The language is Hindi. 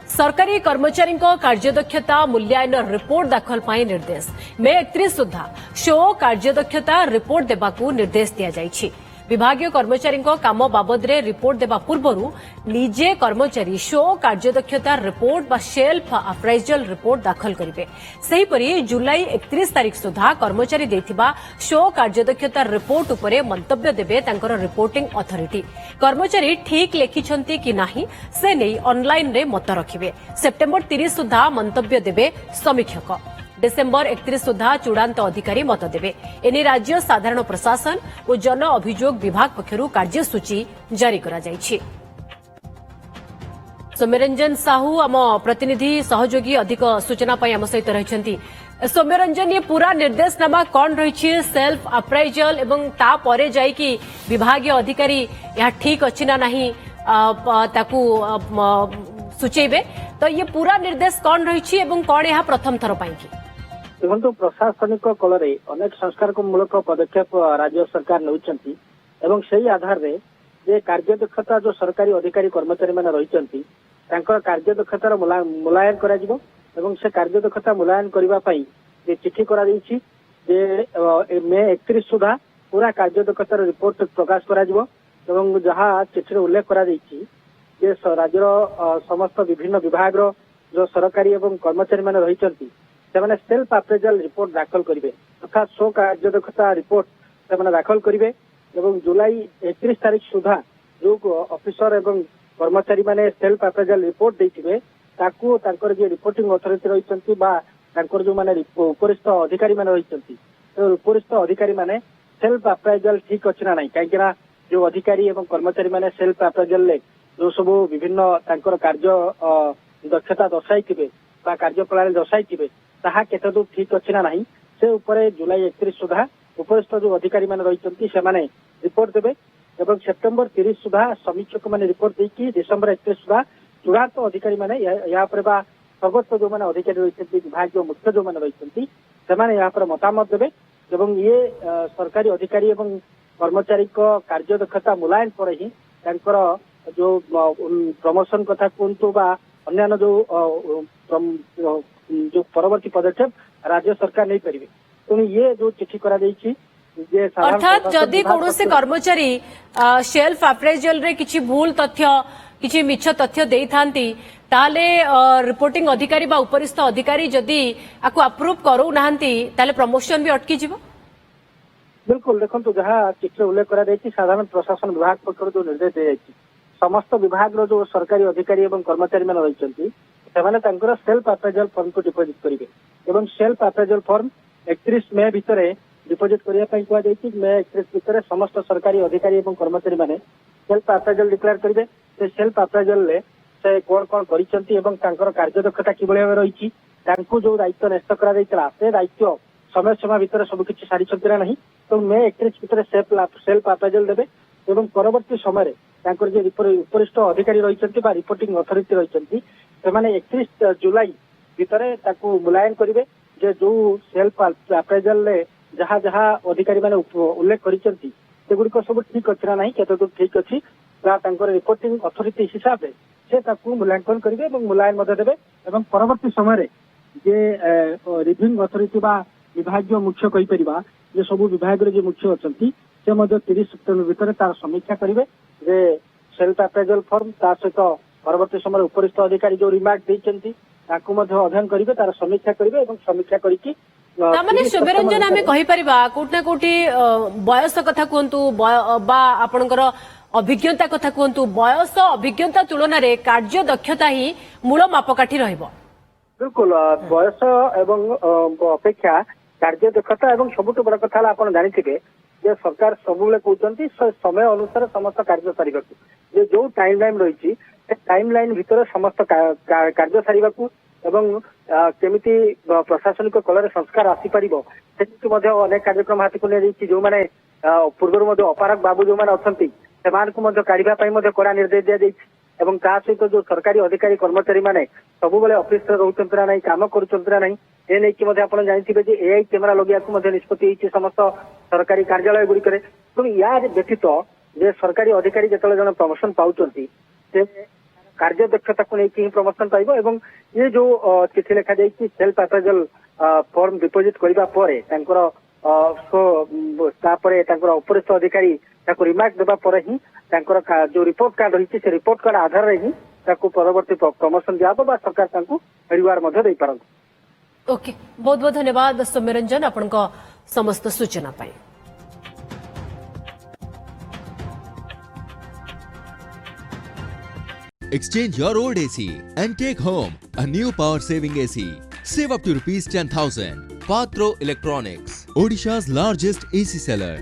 सरकारी कर्मचारी कार्यदक्षता मूल्यांकन रिपोर्ट दाखल पर निर्देश मे 31 सुधा शो कार्यदक्षता रिपोर्ट देवाकू निर्देश दिया जायछि। विभागीय कर्मचारी काम बाबद रिपोर्ट देवा पूर्व निजे कर्मचारी शो कार्यदक्षता रिपोर्ट बा सेल्फ अप्राइजल रिपोर्ट दाखल करेंगे। सेहीपरि जुलाई 31 तारीख सुधा कर्मचारी देथिबा शो कार्यदक्षता रिपोर्ट उपरे मंतव्य देबे तांकर रिपोर्टिंग अथॉरिटी। कर्मचारी ठीक लेखिछंती कि नाही से नै ऑनलाइन रे मत रखिबे। सेप्टेम्बर 30 सुधा मंतव्य देबे समीक्षक। डिसेम्बर 31 सुधा चूड़ांत अधिकारी मत देवे। एने राज्य साधारण प्रशासन और जन अभियोग विभाग पक्षरु कार्यसूची जारी करा जायछि। सौम्यरंजन साहू आम प्रतिनिधि सहयोगी अधिक सूचना पाई आम सहित रहिछंती। सौम्यरंजन ये पूरा निर्देशनामा कौन रही सेल्फ अप्राइजल एवं ता परे जाई कि विभागीय अधिकारी यहाँ ठीक अच्छी ना नहीं ताकू सूचेबे तो ये पूरा निर्देश कौन रही एवं कौन यहाँ प्रथम थर पाई कि देखो प्रशासनिक कल अनेक संस्कारमूलक पदक्षेप राज्य सरकार नौचंती एवं सही आधार रे जे कार्यदक्षता जो सरकारी अधिकारी कर्मचारी माने रहिचंती तांकर कार्यदक्षतार मूल्यांकन करा जिवो एवं से कार्यदक्षता मूल्यांकन करबा पई जे चिठी करा दैछि जे मे 31 सुधा पूरा कार्यदक्षतार रिपोर्ट प्रकाश करा जिवो एवं जहा चिठी रे उल्लेख करा दैछि जे राज्यर समस्त विभिन्न विभाग जो सरकारी एवं कर्मचारी माने रहिचंती से सेल्फ अप्रेजल रिपोर्ट दाखल करेंगे अर्थात शो कार्यदक्षता रिपोर्ट से दाखल करेंगे एवं जुलाई 31 तारीख सुधा जो ऑफिसर एवं कर्मचारी माने सेल्फ अप्रेजल रिपोर्ट देथिबे ताकू तांकर जे रिपोर्टिंग अथॉरिटी रहिचंती बा तांकर जो माने उपरिस्थ अधिकारी माने रहिचंती तो उपरिस्थ अधिकारी माने सेल्फ अप्रेजल ठीक अछि ना नहीं काहेकि जो अधिकारी एवं कर्मचारी माने सेल्फ अप्रेजल ले जो सब विभिन्न तांकर कार्य दक्षता दर्शाइथिबे बा कार्यप्रणाली दर्शाइथिबे ताहा केतदूर ठीक अछि ना नहीं से ऊपर जुलाई 31 सुधा उपरिस्थ जो अधिकारी माने रहिचंती से माने रिपोर्ट देबे एवं सेप्टेम्बर 30 सुधा समीक्षक माने रिपोर्ट देकी डिसेम्बर 31 सुधा चूड़ांत अधिकारी माने या पर बा सर्वोच्च जो माने अधिकारी रहिचंती विभाग जो मुख्य जो माने रहिचंती से माने या पर मतामत देबे एवं ये सरकारी अधिकारी एवं कर्मचारी को कार्यदक्षता मूल्यांकन पर ही तांकर जो प्रमोशन कथा कुंतु बा अन्य जो परवर्ती पदक्षेप राज्य सरकार नहीं पारे तेणु ये जो चिठी करा अर्थात जदि कौन से कर्मचारी सेल्फ अप्रेजल रे किछि भूल तथ्य किछि मिछ तथ्य देई थांती ताले रिपोर्टिंग अधिकारी बा उपरिस्थ अधिकारी जदि आकु अप्रूव करू नाहंती ताले प्रमोशन भी अटकी जिवो। बिल्कुल देखो जहाँ चिठी उल्लेख करा साधारण प्रशासन विभाग पक्ष जो निर्देश दिया समस्त विभाग जो सरकारी अधिकारी एवं कर्मचारी मैंने रही से सेल्फ अप्रेजल फॉर्म को डिपोजिट करेंगे एवं सेल्फ अप्रेजल फॉर्म 31 मे भितर डिपोजिट करने कहुई मे 31 भितर समस्त सरकारी अधिकारी एवं कर्मचारी मैंने सेल्फ अप्रेजल डिक्लेयर करेंगे से सेल्फ अप्रेजल से कौन कौन कर कार्यदक्षता कि रही जो दायित्व न्यस्त कर दायित्व समय सीमा भितर सबकि सारी ना नहीं तो मे 31 भितर सेल्फ अप्रेजल देवे एवं परवर्ती समय उपरिस्थ अधिकारी रही रिपोर्टिंग अथॉरिटी रही से 31 जुलाई भितर मूल्यांकन करेंगे जे जो सेल्फ अप्रेजल जहाँ जहाँ अधिकारी माने उल्लेख करिसेंती सेगुड़िक सब ठीक अच्छी ना नहीं केतदूर ठीक अच्छी रिपोर्टिंग अथॉरिटी हिसाब से मूल्यांकन करेंगे और मूल्यांकन देवे एवं परवर्ती समय जे रिव्यूइंग अथॉरिटी बा विभाग मुख्य कहीपर जे सब विभाग जो मुख्य अच्छा से 30 सेप्टेम्बर भितर तार समीक्षा करेंगे जे सेल्फ अप्रेजल फॉर्म ता सहित परवर्ती समय उपरिस्थ अधिकारी जो रिमार्क देइचंती ताकू मध्य अध्ययन करेंगे तार समीक्षा करेंगे और समीक्षा करके तामाने सौम्यरंजन आमे कहि परिबा कोट ना कोटी बयस कथा कहंतु बा आपनकर अभिज्ञता कथा कहंतु बयस अभिज्ञता तुलन रे कार्य दक्षता ही मूल मापकाठी रहइबो। बिल्कुल बयस एवं अपेक्षा कार्य दक्षता एवं सबुठ बड़ कथा आपन जानिथिबे जे सरकार सबुले कहउचंती समय अनुसार समस्त कार्य सारिबाकू जे जो टाइमलाइन रही टाइमलाइन भितर समस्त कार्य सारिबाकू एवं केमिति प्रशासनिक कलर संस्कार आसीपर से अनेक कार्यक्रम हाथ को लिया जो मैंने पूर्व अपारक बाबू जो मैंने अच्छा से काढ़ा कड़ा निर्देश दि जाए एवं ता सहित जो सरकारी अधिकारी कर्मचारी माने सबु बेले ऑफिस रे रहउचंती ना नहीं काम करूचंती ना नहीं ए नै कि मध्ये आपण जानिथिबे जे एआई कैमेरा लगिया को मध्ये निष्पत्ति होईछि समस्त सरकारी कार्यालय गुडी करे तो या व्यतीत जे सरकारी अधिकारी जतले जण प्रमोशन पाउचंती से कार्यदक्षता को लेकिन ही प्रमोशन पाइबो एवं ये जो चिठी लिखा जाइए सेल्फ अप्रेजल फॉर्म डिपोजिट करबा परे तांकर तापरे तांकर उपरिस्थ अधिकारी ताको रिमार्क देबा परे ही तांकर जो रिपोर्ट कार्ड रही से रिपोर्ट कार्ड आधार रे ही ताको परवर्ती प्रमोशन दियाबो बा सरकार तांको परिवार मध्ये देई पारन। ओके, बहुत बहुत धन्यवाद सौम्यरंजन आपण समस्त सूचना पाई। Exchange your old AC and take home a new power-saving AC. Save up to ₹10,000. Patro Electronics, Odisha's largest AC seller.